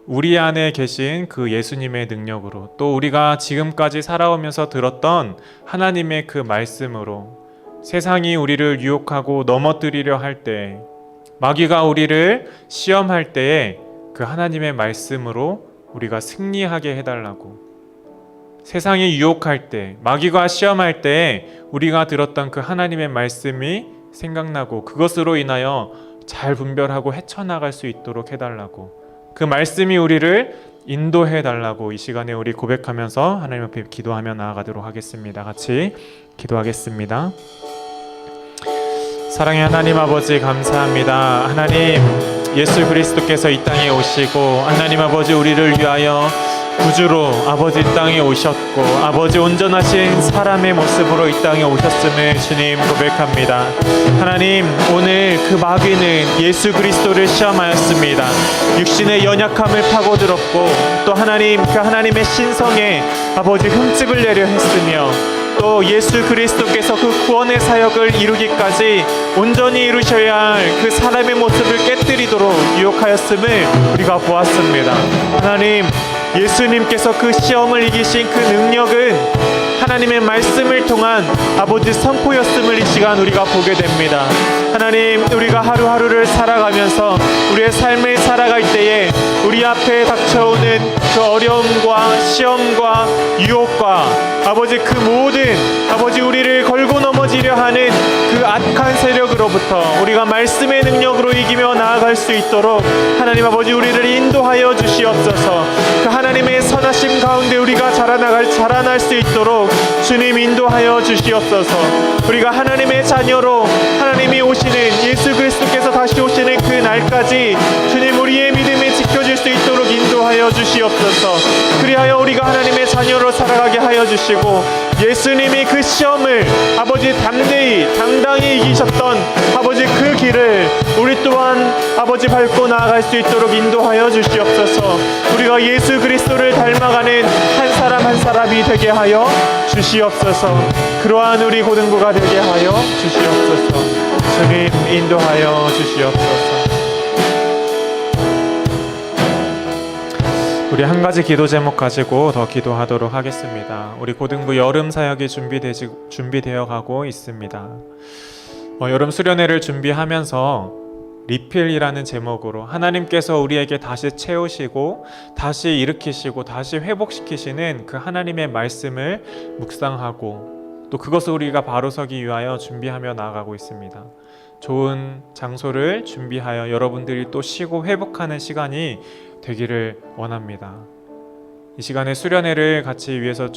우리 안에 계신 그 예수님의 능력으로, 또 우리가 지금까지 살아오면서 들었던 하나님의 그 말씀으로 세상이 우리를 유혹하고 넘어뜨리려 할 때, 마귀가 우리를 시험할 때에 그 하나님의 말씀으로 우리가 승리하게 해달라고, 세상이 유혹할 때, 마귀가 시험할 때에 우리가 들었던 그 하나님의 말씀이 생각나고 그것으로 인하여 잘 분별하고 헤쳐나갈 수 있도록 해달라고, 그 말씀이 우리를 인도해달라고 이 시간에 우리 고백하면서 하나님 앞에 기도하며 나아가도록 하겠습니다. 같이 기도하겠습니다. 사랑의 하나님 아버지, 감사합니다. 하나님, 예수 그리스도께서 이 땅에 오시고 하나님 아버지 우리를 위하여 구주로 아버지 땅에 오셨고 아버지 온전하신 사람의 모습으로 이 땅에 오셨음을 주님 고백합니다. 하나님, 오늘 그 마귀는 예수 그리스도를 시험하였습니다. 육신의 연약함을 파고들었고 또 하나님, 그 하나님의 신성에 아버지 흠집을 내려 했으며 또 예수 그리스도께서 그 구원의 사역을 이루기까지 온전히 이루셔야 할 그 사람의 모습을 깨뜨리도록 유혹하였음을 우리가 보았습니다. 하나님, 예수님께서 그 시험을 이기신 그 능력은 하나님의 말씀을 통한 아버지 선포였음을 이 시간 우리가 보게 됩니다. 하나님, 우리가 하루하루를 살아가면서 우리의 삶을 살아갈 때에 우리 앞에 닥쳐오는 그 어려움과 시험과 유혹과 아버지 그 모든 아버지 우리를 걸고 넘어지려 하는 그 악한 세력으로부터 우리가 말씀의 능력으로 이기며 나아갈 수 있도록 하나님 아버지 우리를 인도하여 주시옵소서. 그 하나님의 선하심 가운데 우리가 자라날 수 있도록 주님 인도하여 주시옵소서. 우리가 하나님의 자녀로 하나님이 오시는 예수 그리스도께서 다시 오시는 그 날까지 주님 우리의 믿음이 지켜질 수 있도록 인도하여 주시옵소서. 그리하여 우리가 하나님의 자녀로 살아가게 하여 주시고 예수님이 그 시험을 아버지 당당히 이기셨던 아버지 그 길을 우리 또한 아버지 밟고 나아갈 수 있도록 인도하여 주시옵소서. 우리가 예수 그리스도를 닮아가는 한 사람 한 사람이 되게 하여 주시옵소서. 그러한 우리 고등부가 되게 하여 주시옵소서. 주님 인도하여 주시옵소서. 우리 한 가지 기도 제목 가지고 더 기도하도록 하겠습니다. 우리 고등부 여름 사역이 준비되어 가고 있습니다. 여름 수련회를 준비하면서 리필이라는 제목으로 하나님께서 우리에게 다시 채우시고 다시 일으키시고 다시 회복시키시는 그 하나님의 말씀을 묵상하고 또 그것을 우리가 바로 서기 위하여 준비하며 나아가고 있습니다. 좋은 장소를 준비하여 여러분들이 또 쉬고 회복하는 시간이 되기를 원합니다. 이 시간에 수련회를 같이 위해서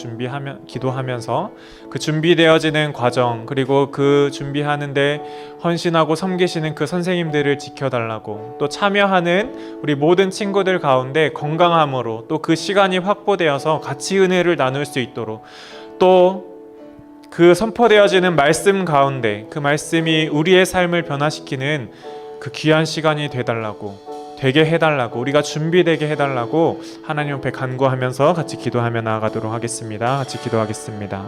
기도하면서 그 준비되어지는 과정, 그리고 그 준비하는데 헌신하고 섬기시는 그 선생님들을 지켜달라고, 또 참여하는 우리 모든 친구들 가운데 건강함으로 또 그 시간이 확보되어서 같이 은혜를 나눌 수 있도록, 또 그 선포되어지는 말씀 가운데 그 말씀이 우리의 삶을 변화시키는 그 귀한 시간이 되게 해달라고 우리가 준비되게 해달라고 하나님 앞에 간구하면서 같이 기도하며 나아가도록 하겠습니다. 같이 기도하겠습니다.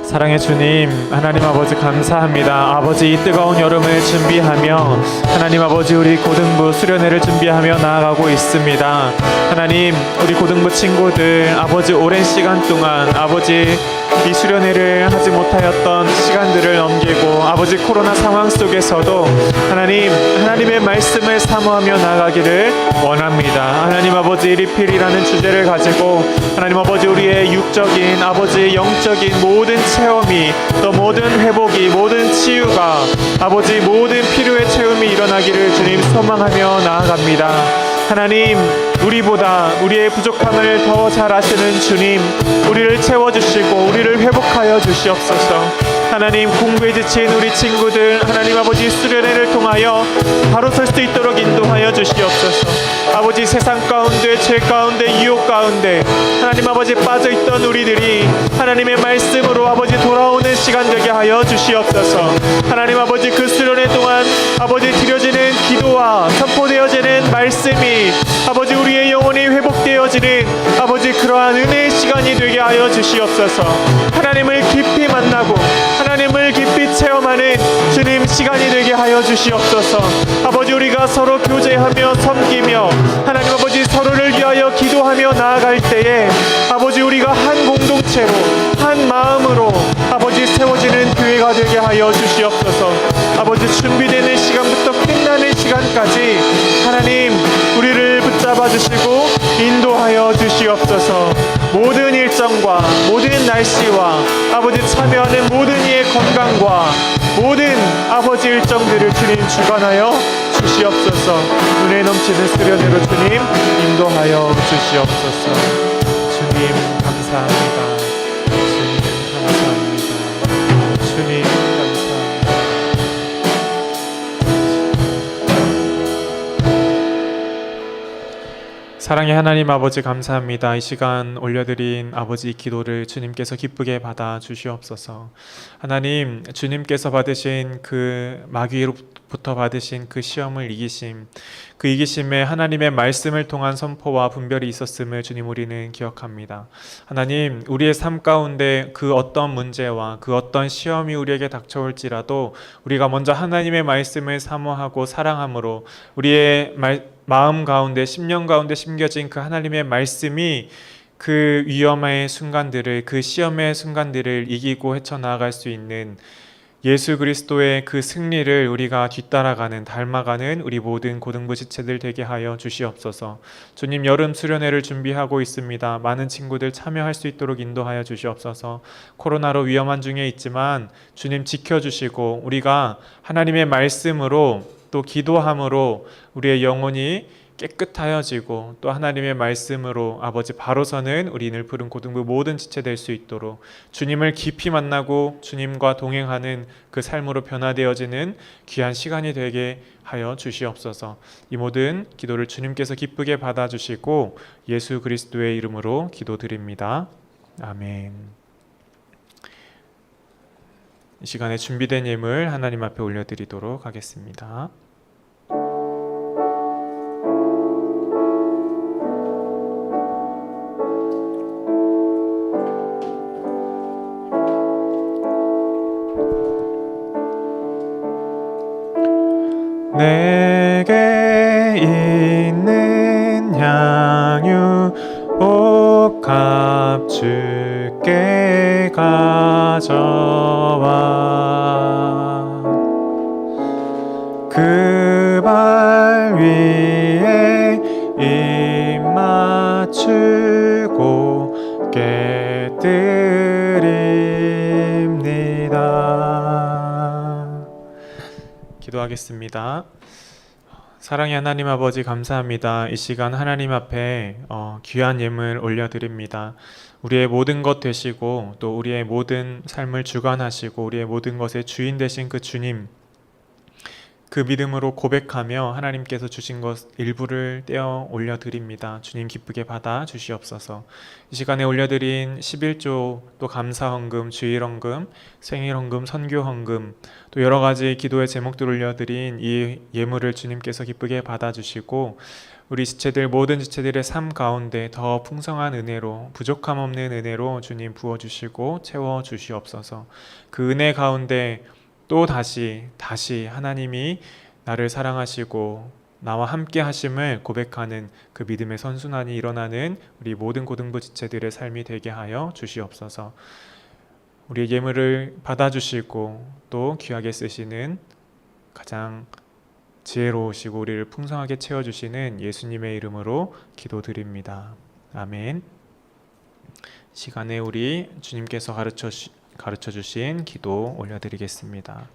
사랑의 주님, 하나님 아버지 감사합니다. 아버지 이 뜨거운 여름을 준비하며 하나님 아버지 우리 고등부 수련회를 준비하며 나아가고 있습니다. 하나님 우리 고등부 친구들 아버지 오랜 시간 동안 아버지 이 수련회를 하지 못하였던 시간들을 넘기고 아버지 코로나 상황 속에서도 하나님의 말씀을 사모하며 나아가기를 원합니다. 하나님 아버지 리필이라는 주제를 가지고 하나님 아버지 우리의 육적인 아버지 영적인 모든 체험이 또 모든 회복이 모든 치유가 아버지 모든 필요의 체험이 일어나기를 주님 소망하며 나아갑니다. 하나님 우리보다 우리의 부족함을 더 잘 아시는 주님 우리를 채워주시고 우리를 회복하여 주시옵소서. 하나님 공부에 지친 우리 친구들 하나님 아버지 수련회를 통하여 바로 설 수 있도록 인도하여 주시옵소서. 아버지 세상 가운데 죄 가운데 유혹 가운데 하나님 아버지 빠져있던 우리들이 하나님의 말씀으로 아버지 돌아오는 시간 되게 하여 주시옵소서. 하나님 아버지 그 수련회 동안 아버지 드려지는 기도와 선포되어지는 말씀이 아버지 우리의 영혼이 회복되어지는 아버지 그러한 은혜의 시간이 되게 하여 주시옵소서. 하나님을 깊이 만나고 하나님을 깊이 체험하는 주님 시간이 되게 하여 주시옵소서. 아버지 우리가 서로 교제하며 섬기며 하나님 아버지 서로를 위하여 기도하며 나아갈 때에 아버지 우리가 한 공동체로 한 마음으로 아버지 세워지는 교회가 되게 하여 주시옵소서. 아버지 준비되는 시간부터 끝나는 시간까지 하나님 우리를 붙잡아 주시고 인도하여 주시옵소서. 모든 일정과 모든 날씨와 아버지 참여하는 모든 이의 건강과 모든 아버지 일정들을 주님 주관하여 주시옵소서. 은혜 넘치는 수련회로 주님 인도하여 주시옵소서. 주님 감사합니다. 주님 감사합니다. 주님 감사합니다. 사랑의 하나님 아버지 감사합니다. 이 시간 올려드린 아버지 이 기도를 주님께서 기쁘게 받아 주시옵소서. 하나님 주님께서 받으신 그 마귀로부터 받으신 그 시험을 이기심 그 이기심에 하나님의 말씀을 통한 선포와 분별이 있었음을 주님 우리는 기억합니다. 하나님 우리의 삶 가운데 그 어떤 문제와 그 어떤 시험이 우리에게 닥쳐올지라도 우리가 먼저 하나님의 말씀을 사모하고 사랑함으로 우리의 마음 가운데 심령 가운데 심겨진 그 하나님의 말씀이 그 위험의 순간들을 그 시험의 순간들을 이기고 헤쳐나갈 수 있는 예수 그리스도의 그 승리를 우리가 뒤따라가는 닮아가는 우리 모든 고등부 지체들 되게 하여 주시옵소서. 주님 여름 수련회를 준비하고 있습니다. 많은 친구들 참여할 수 있도록 인도하여 주시옵소서. 코로나로 위험한 중에 있지만 주님 지켜주시고 우리가 하나님의 말씀으로 또 기도함으로 우리의 영혼이 깨끗하여지고 또 하나님의 말씀으로 아버지 바로 서는 우리 늘푸른 고등부 모든 지체 될 수 있도록 주님을 깊이 만나고 주님과 동행하는 그 삶으로 변화되어지는 귀한 시간이 되게 하여 주시옵소서. 이 모든 기도를 주님께서 기쁘게 받아주시고 예수 그리스도의 이름으로 기도드립니다. 아멘. 이 시간에 준비된 예물 하나님 앞에 올려드리도록 하겠습니다. 내게 있는 향유 옥합 주께 가져와 그 발 위에 입 맞추고 깨뜨립니다. 기도하겠습니다. 사랑의 하나님 아버지 감사합니다. 이 시간 하나님 앞에 귀한 예물 올려드립니다. 우리의 모든 것 되시고 또 우리의 모든 삶을 주관하시고 우리의 모든 것의 주인 되신 그 주님, 그 믿음으로 고백하며 하나님께서 주신 것 일부를 떼어 올려드립니다. 주님 기쁘게 받아 주시옵소서. 이 시간에 올려드린 11조, 또 감사헌금, 주일헌금, 생일헌금, 선교헌금, 또 여러 가지 기도의 제목들을 올려드린 이 예물을 주님께서 기쁘게 받아주시고 우리 지체들, 모든 지체들의 삶 가운데 더 풍성한 은혜로, 부족함 없는 은혜로 주님 부어주시고 채워주시옵소서. 그 은혜 가운데 또 다시 하나님이 나를 사랑하시고 나와 함께 하심을 고백하는 그 믿음의 선순환이 일어나는 우리 모든 고등부 지체들의 삶이 되게 하여 주시옵소서. 우리의 예물을 받아주시고 또 귀하게 쓰시는 가장 지혜로우시고 우리를 풍성하게 채워주시는 예수님의 이름으로 기도드립니다. 아멘. 시간에 우리 주님께서 가르쳐 주신 기도 올려드리겠습니다.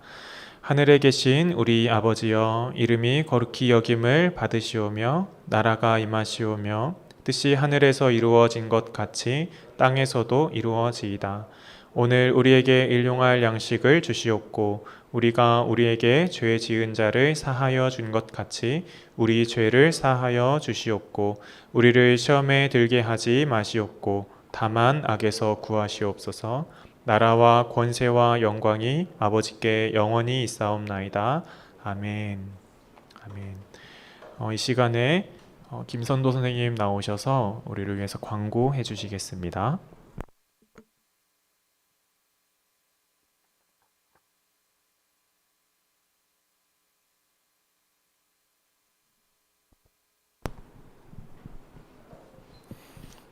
하늘에 계신 우리 아버지여, 이름이 거룩히 여김을 받으시오며 나라가 임하시오며 뜻이 하늘에서 이루어진 것 같이 땅에서도 이루어지이다. 오늘 우리에게 일용할 양식을 주시옵고 우리가 우리에게 죄 지은 자를 사하여 준 것 같이 우리 죄를 사하여 주시옵고 우리를 시험에 들게 하지 마시옵고 다만 악에서 구하시옵소서. 나라와 권세와 영광이 아버지께 영원히 있사옵나이다. 아멘. 아멘. 이 시간에 김선도 선생님 나오셔서 우리를 위해서 광고해 주시겠습니다.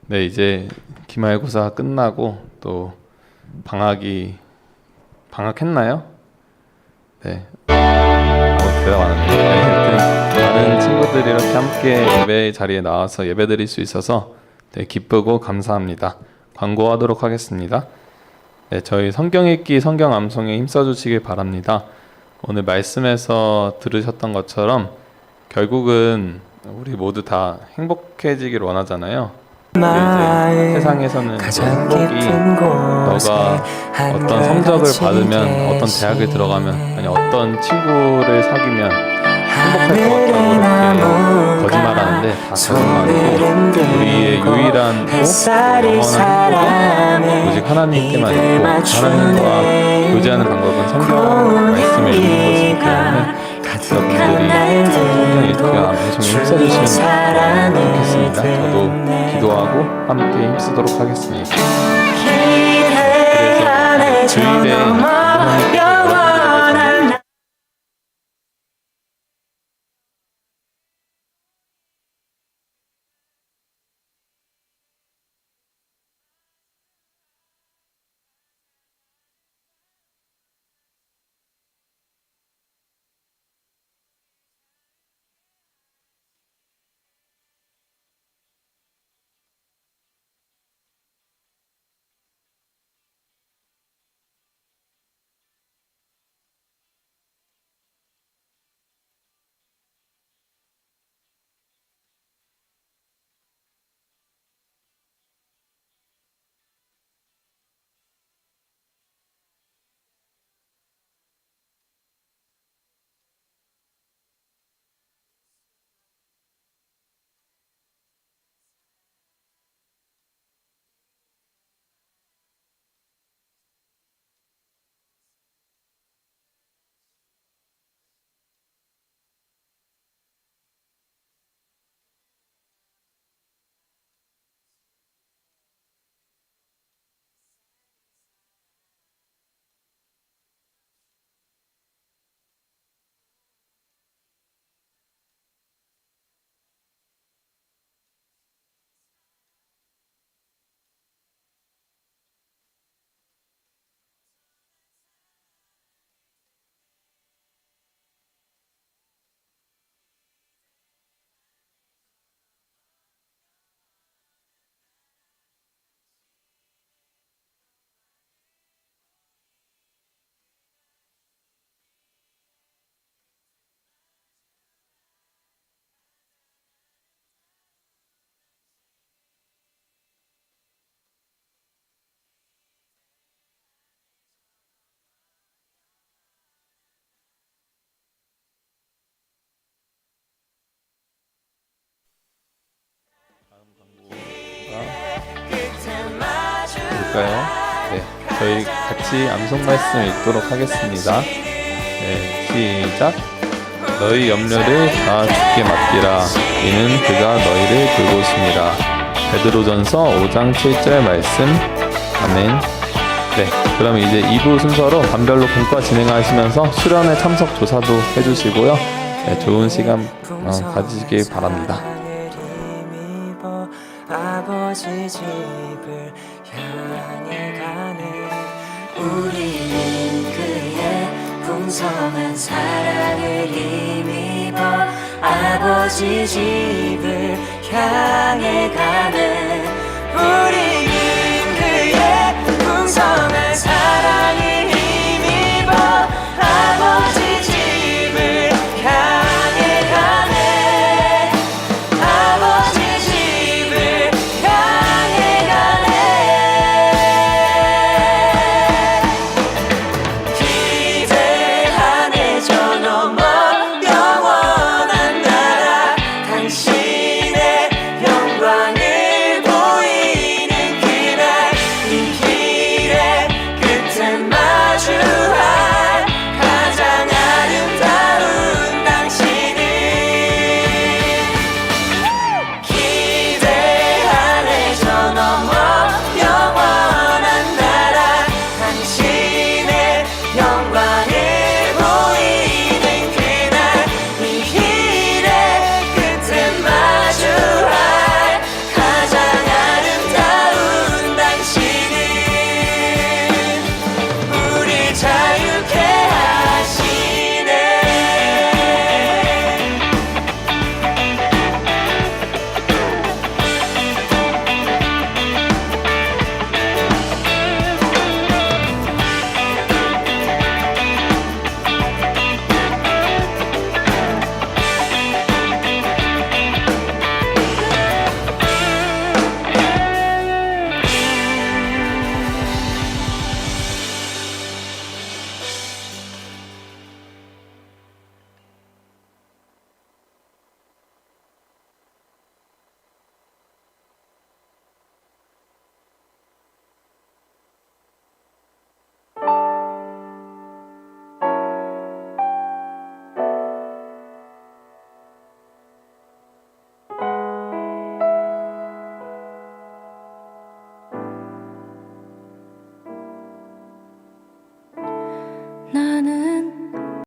네, 이제 기말고사 끝나고 또 방학했나요? 네. 대답 안 하네요. 네, 하여튼 다른 친구들이 이렇게 함께 예배 자리에 나와서 예배 드릴 수 있어서 되게 기쁘고 감사합니다. 광고하도록 하겠습니다. 네, 저희 성경 읽기, 성경 암송에 힘써 주시길 바랍니다. 오늘 말씀에서 들으셨던 것처럼 결국은 우리 모두 다 행복해지길 원하잖아요. 이제 세상에서는 행복이 너가 어떤 성적을 받으면, 어떤 대학을 들어가면, 아니 어떤 친구를 사귀면 행복할 것 같다고 이렇게 거짓말하는데 다 거짓말이고 우리의 유일한 영원한 행복은 오직 하나님께만 있고 하나님과 교제하는 방법은 성경 말씀을 읽는 것이기 때문에 여러분들이 성경 읽기와 방송에 힘써주시면 좋겠습니다. 저도 기도하고 함께 힘쓰도록 하겠습니다. 그래서 주일에 여러분들에게 저희 같이 암송 말씀 읽도록 하겠습니다. 네, 시작. 너희 염려를 다 주께 맡기라. 이는 그가 너희를 돌보심이라. 베드로전서 5장 7절 말씀. 아멘. 네, 그럼 이제 2부 순서로 반별로 공과 진행하시면서 수련회 참석 조사도 해주시고요. 네, 좋은 시간 가지시길 바랍니다. 아버지 집을 향해 가네. 우리는 그의 풍성한 사랑을 힘입어 아버지 집을 향해 가네. 우리